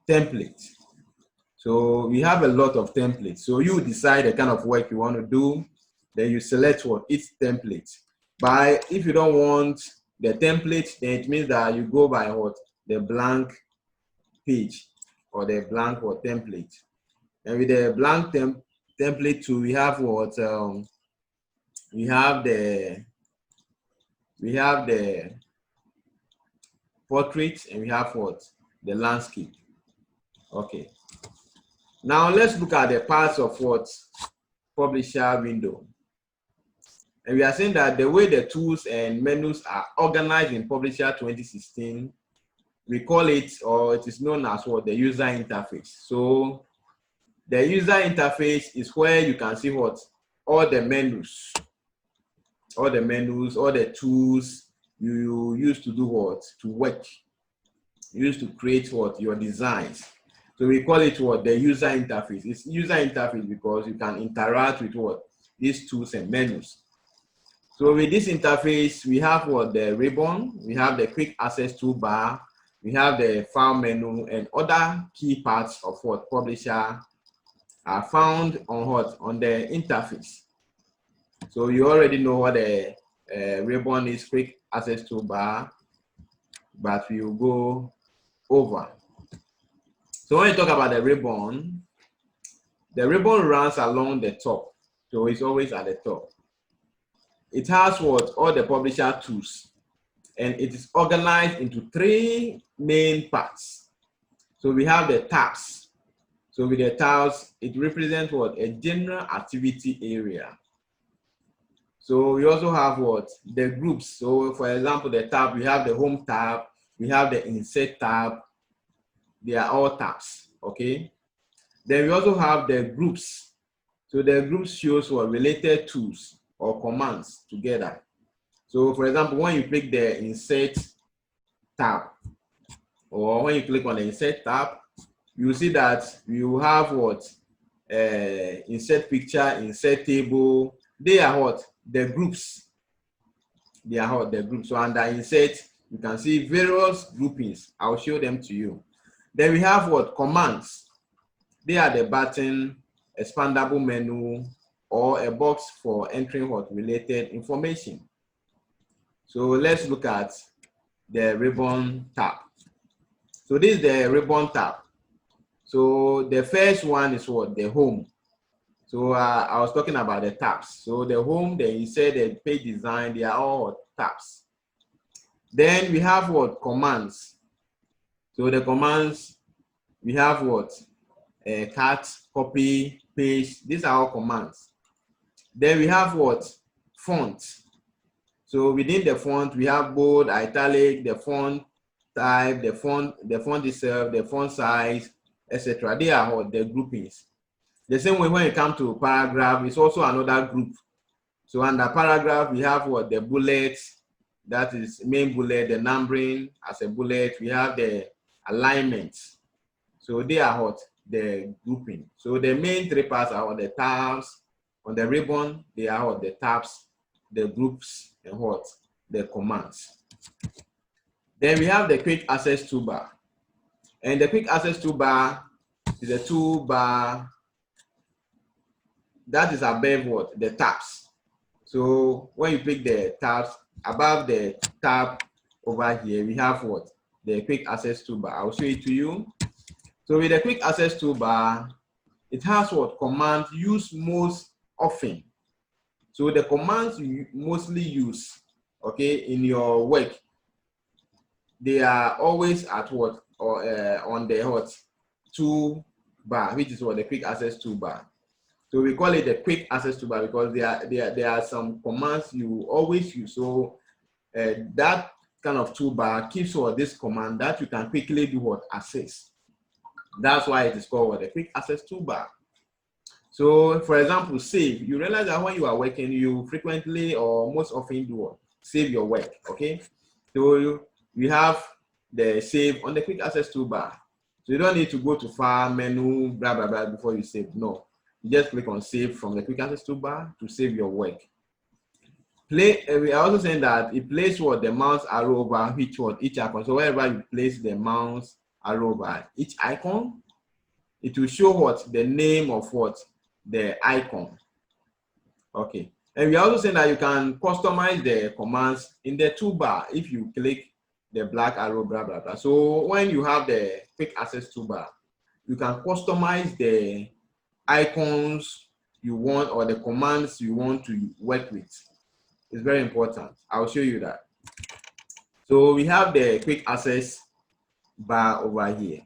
template. So we have a lot of templates. So you decide the kind of work you want to do, then you select what each template. But if you don't want the template, then it means that you go by what the blank page or the blank or template. And with the blank template too, we have what we have the portrait, and we have what the landscape. Okay. Now let's look at the parts of what publisher window. And we are saying that the way the tools and menus are organized in Publisher 2016, we call it, or it is known as what the user interface. So the user interface is where you can see what all the menus, all the tools you use to do what, to work, you use to create what your designs. So we call it what the user interface. It's user interface because you can interact with what these tools and menus. So with this interface, we have what the ribbon, we have the quick access toolbar, we have the file menu, and other key parts of what publisher are found on what on the interface. So you already know what the ribbon is, quick access toolbar, but we will go over. So when you talk about the ribbon runs along the top. So it's always at the top. It has what all the publisher tools, and it is organized into 3 main parts. So we have the tabs. So with the tabs, it represents what a general activity area. So we also have what the groups. So for example, the tab, we have the home tab, we have the insert tab. They are all tabs, okay? Then we also have the groups. So the groups shows what related tools or commands together. So for example, when you click the insert tab, or when you click on the insert tab, you see that you have what insert picture, insert table. They are what the groups. They are what the groups. So under insert, you can see various groupings. I'll show them to you. Then we have what commands. They are the button, expandable menu, or a box for entering what related information. So let's look at the ribbon tab. So this is the ribbon tab. So the first one is what the home. So I was talking about the tabs. So the home, then you said the page design, they are all tabs. Then we have what commands. So the commands, we have what cut, copy, paste. These are all commands. Then we have what font. So within the font, we have bold, italic, the font type, the font itself, the font size, etc. They are what the groupings. The same way when it comes to paragraph, it's also another group. So under paragraph, we have what the bullets, that is main bullet, the numbering as a bullet. We have the alignment. So they are what the grouping. So the main 3 parts are what the tabs. On the ribbon, they are what the tabs, the groups, and what the commands. Then we have the quick access toolbar. And the quick access toolbar is a toolbar that is above what the tabs. So when you pick the tabs, above the tab over here, we have what the quick access toolbar. I'll show it to you. So with the quick access toolbar, it has what commands used most often. So the commands you mostly use, okay, in your work, they are always at what or on the what toolbar, which is what the quick access toolbar. So we call it the quick access toolbar because there are some commands you always use. So that kind of toolbar keeps what this command that you can quickly do what access. That's why it is called what the quick access toolbar. So for example, save. You realize that when you are working, you frequently or most often do what? Save your work. Okay. So we have the save on the quick access toolbar. So you don't need to go to file menu, blah blah blah before you save. No. You just click on save from the quick access toolbar to save your work. We are also saying that it places what the mouse arrow over each icon. So wherever you place the mouse arrow bar. Each icon, it will show what? The name of what? The icon. Okay. And we are also saying that you can customize the commands in the toolbar if you click the black arrow, blah, blah, blah. So when you have the quick access toolbar, you can customize the icons you want or the commands you want to work with. It's very important. I'll show you that. So we have the quick access bar over here.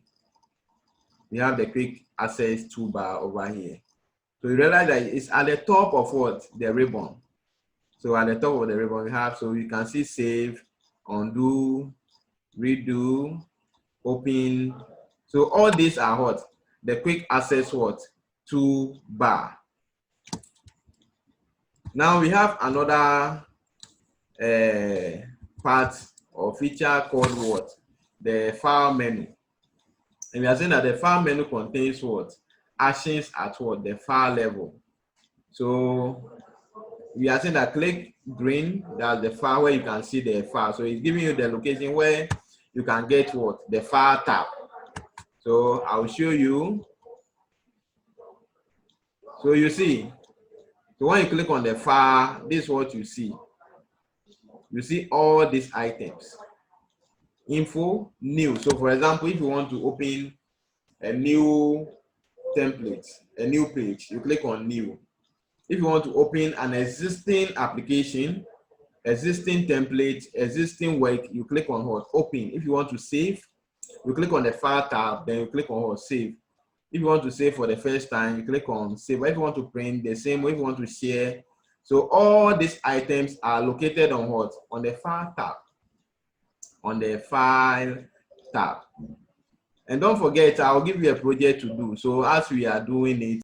We have the quick access toolbar over here. So you realize that it's at the top of what? The ribbon. So at the top of the ribbon we have, so you can see save, undo, redo, open. So all these are what? The quick access what? Toolbar. Now we have another part or feature called what? The file menu. And we are saying that the file menu contains what? Actions at what? The file level. So we are saying that click green, that's the file where you can see the file. So it's giving you the location where you can get what? The file tab. So I'll show you. So you see, so when you click on the file, this is what you see. You see all these items. Info, new. So for example, if you want to open a new template, a new page, you click on new. If you want to open an existing application, existing template, existing work, you click on what? Open. If you want to save, you click on the file tab, then you click on what? Save. If you want to save for the first time, you click on save. If you want to print, the same way. If you want to share. So all these items are located on what? On the file tab. On the file tab. And don't forget, I'll give you a project to do. So as we are doing it,